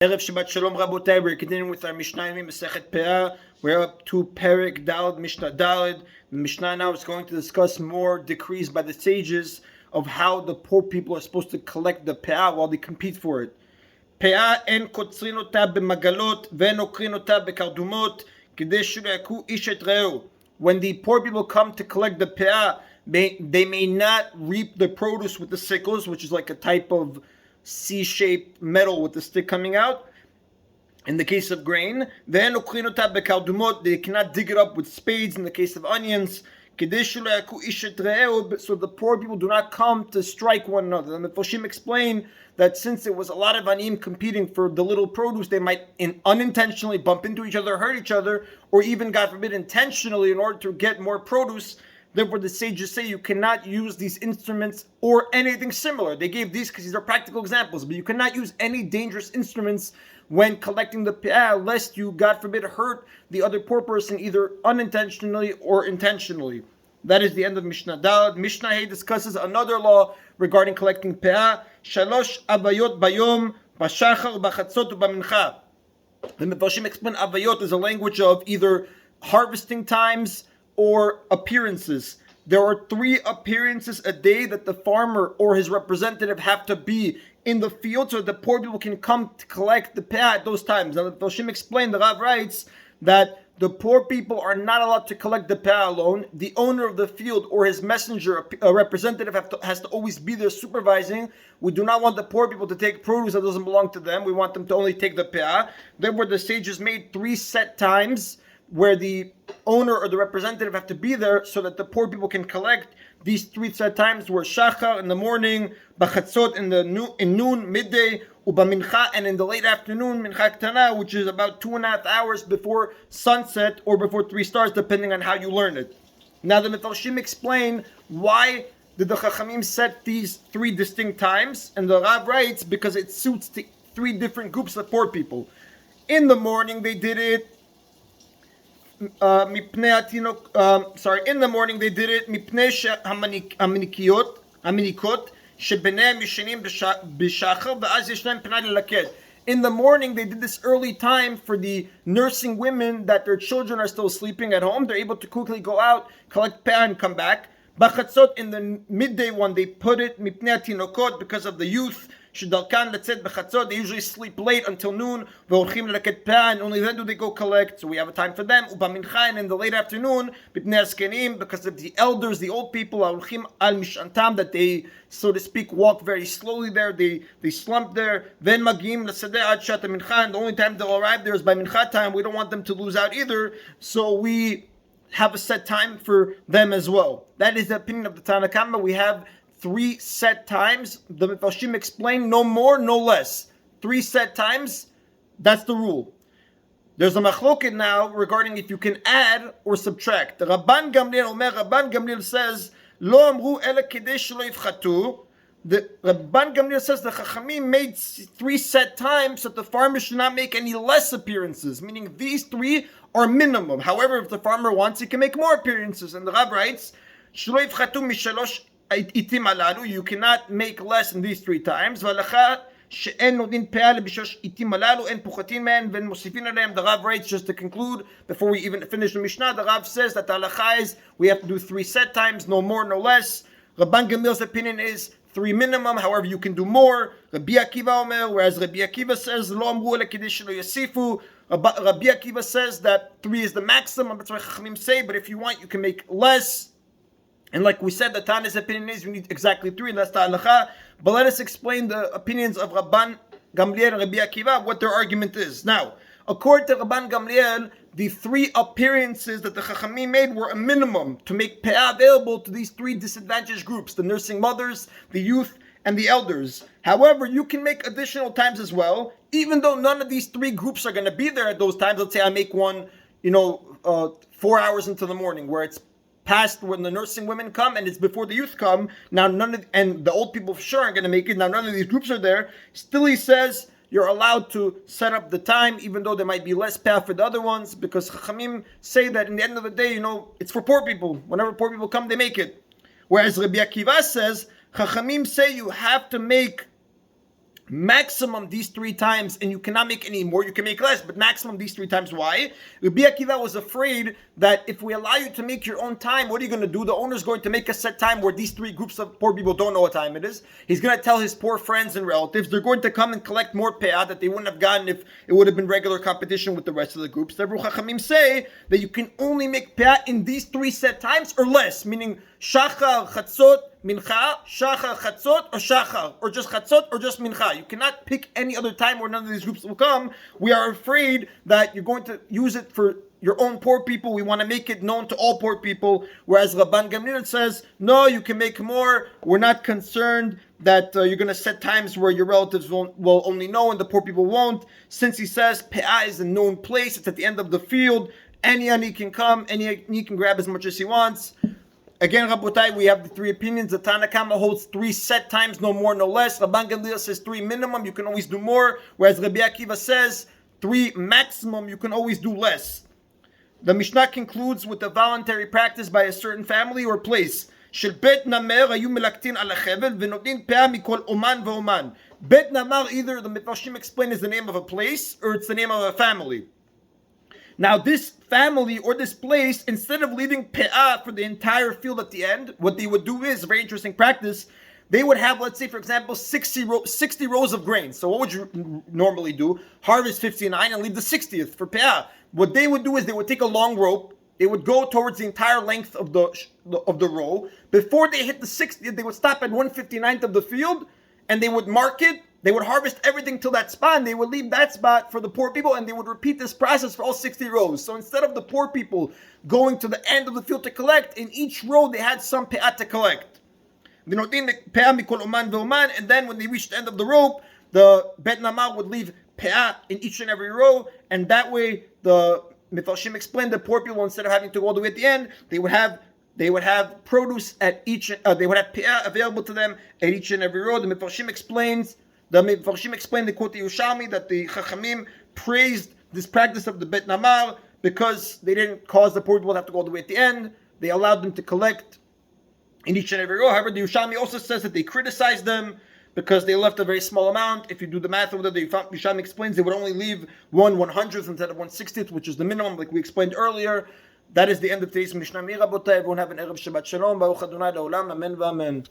Erev Shabbat Shalom Rabotai. We're continuing with our Mishna Yomi Masechet Peah. We're up to Perek Daled Mishnah Daled. The Mishnah now is going to discuss more decrees by the sages of how the poor people are supposed to collect the Peah while they compete for it. Peah en kotzrin ota b'magalot ve'en okrin ota b'kardumot kedei shelo yaku ish et re'ehu. When the poor people come to collect the Peah, they may not reap the produce with the sickles, which is like a type of C-shaped metal with the stick coming out. In the case of grain, they cannot dig it up with spades. In the case of onions, so the poor people do not come to strike one another. And the Mefoshim explain that since it was a lot of aniyim competing for the little produce, they might unintentionally bump into each other, hurt each other, or even, God forbid, intentionally in order to get more produce. Therefore, the sages say you cannot use these instruments or anything similar. They gave these because these are practical examples, but you cannot use any dangerous instruments when collecting the peah, lest you, God forbid, hurt the other poor person either unintentionally or intentionally. That is the end of Mishnah Daled. Mishnah Hey discusses another law regarding collecting peah. Shalosh avayot bayom, bashachar, bachatzot, u'bamincha. The Mefoshim explain avayot is a language of either harvesting times or appearances. There are 3 appearances a day that the farmer or his representative have to be in the field so the poor people can come to collect the peah at those times. Now the Toshim explained, the Rav writes that the poor people are not allowed to collect the peah alone. The owner of the field or his messenger, a representative, has to always be there supervising. We do not want the poor people to take produce that doesn't belong to them. We want them to only take the peah. Therefore, the sages made 3 set times where the owner or the representative have to be there so that the poor people can collect. These 3 set times were shachar in the morning, bachatzot in noon, midday, ubamincha, and in the late afternoon, mincha ktana, which is about 2.5 hours before sunset or before 3 stars, depending on how you learn it. Now the Mefarshim explain why did the Chachamim set these 3 distinct times, and the Rav writes because it suits the 3 different groups of poor people. In the morning they did it in the morning they did it mipnei hamanikot shebeneim yishenim b'shachar v'az yeshneim penai lelaked. In the morning they did this early time for the nursing women that their children are still sleeping at home. They're able to quickly go out, collect peah, and come back. Bachatzot, in the midday one, they put it mipnei tinokot because of the youth. Shidalkan letzet bechatzot, they usually sleep late until noon. V'olchim lelaked peah, and only then do they go collect. So we have a time for them. Ubamincha, and in the late afternoon, b'pnei askenim, because of the elders, the old people, olchim al mishantam, that they, so to speak, walk very slowly there. They slump there. Then magim lesadeh ad shat mincha, and the only time they'll arrive there is by mincha time. We don't want them to lose out either, so we have a set time for them as well. That is the opinion of the Tanna Kama. We have 3 set times. The Mefarshim explain no more, no less. 3 set times, that's the rule. There's a machloket now regarding if you can add or subtract. The Rabban Gamliel says, Lo amru ela kedei shelo yifchatu. The Rabban Gamliel says the Chachamim made 3 set times so that the farmer should not make any less appearances, meaning these 3 are minimum. However, if the farmer wants, he can make more appearances. And the Rab writes, Shelo yifchatu mishalosh itim alalu, you cannot make less than these 3 times. The Rav writes, just to conclude, before we even finish the Mishnah, the Rav says that the halacha is we have to do 3 set times, no more, no less. Rabban Gamliel's opinion is 3 minimum, however you can do more. Rabbi Akiva Omer, whereas Rabbi Akiva says, Lo amru ela kedei shelo yasifu. Rabbi Akiva says that 3 is the maximum, that's what Chachamim say, but if you want, you can make less. And like we said, the Tana's opinion is you need exactly 3, and that's the halacha. But let us explain the opinions of Rabban Gamliel and Rabbi Akiva, what their argument is. Now, according to Rabban Gamliel, the 3 appearances that the Chachamim made were a minimum to make peah available to these 3 disadvantaged groups, the nursing mothers, the youth, and the elders. However, you can make additional times as well, even though none of these 3 groups are going to be there at those times. Let's say I make one, 4 hours into the morning, where it's past when the nursing women come and it's before the youth come. Now and the old people for sure aren't going to make it. Now none of these groups are there. Still he says you're allowed to set up the time, even though there might be less peah for the other ones, because Chachamim say that in the end of the day, it's for poor people. Whenever poor people come, they make it. Whereas Rabbi Akiva says, Chachamim say you have to make maximum these 3 times, and you cannot make any more. You can make less, but maximum these 3 times. Why? Rabbi Akiva was afraid that if we allow you to make your own time, what are you going to do? The owner's going to make a set time where these 3 groups of poor people don't know what time it is. He's going to tell his poor friends and relatives. They're going to come and collect more peah that they wouldn't have gotten if it would have been regular competition with the rest of the groups. The Chachamim say that you can only make peah in these 3 set times or less, meaning shachar, chatzot, mincha, shachar, chatzot, or shachar, or just chatzot, or just mincha. You cannot pick any other time where none of these groups will come. We are afraid that you're going to use it for your own poor people. We want to make it known to all poor people. Whereas Rabban Gamliel says, no, you can make more. We're not concerned that you're going to set times where your relatives will only know and the poor people won't. Since he says Peah is a known place, it's at the end of the field. Any ani can come, any ani can grab as much as he wants. Again, Rabotai, we have the 3 opinions. The Tana Kama holds 3 set times, no more, no less. Rabban Gamliel says 3 minimum, you can always do more. Whereas Rabbi Akiva says 3 maximum, you can always do less. The Mishnah concludes with a voluntary practice by a certain family or place. של בית נמר היו מלקטין על החבל ונותנים פאה מכל אומן ואומן. בית נמר, either the Mefarshim explain is the name of a place or it's the name of a family. Now this family or this place, instead of leaving pe'ah for the entire field at the end, what they would do is, very interesting practice, they would have, let's say for example, 60 rows of grain. So what would you normally do? Harvest 59 and leave the 60th for pe'ah. What they would do is they would take a long rope, they would go towards the entire length of the row. Before they hit the 60th, they would stop at 159th of the field and they would mark it. They would harvest everything till that spot, and they would leave that spot for the poor people, and they would repeat this process for all 60 rows. So instead of the poor people going to the end of the field to collect, in each row they had some pe'ah to collect. And then when they reached the end of the rope, the Bet Nama would leave pe'ah in each and every row, and that way the Mefarshim explained that poor people, instead of having to go all the way at the end, they would have produce at each, they would have pe'ah available to them at each and every row. The Mefarshim explained the quote the Yerushalmi that the Chachamim praised this practice of the Bet Namar because they didn't cause the poor people to have to go all the way at the end. They allowed them to collect in each and every row. However, the Yerushalmi also says that they criticized them because they left a very small amount. If you do the math over there, the Yerushalmi explains they would only leave 1/100th instead of 1/60th, which is the minimum, like we explained earlier. That is the end of today's Mishnah. Everyone have an Erev Shabbat Shalom. Baruch Adonai Le'olam. Amen v'amen.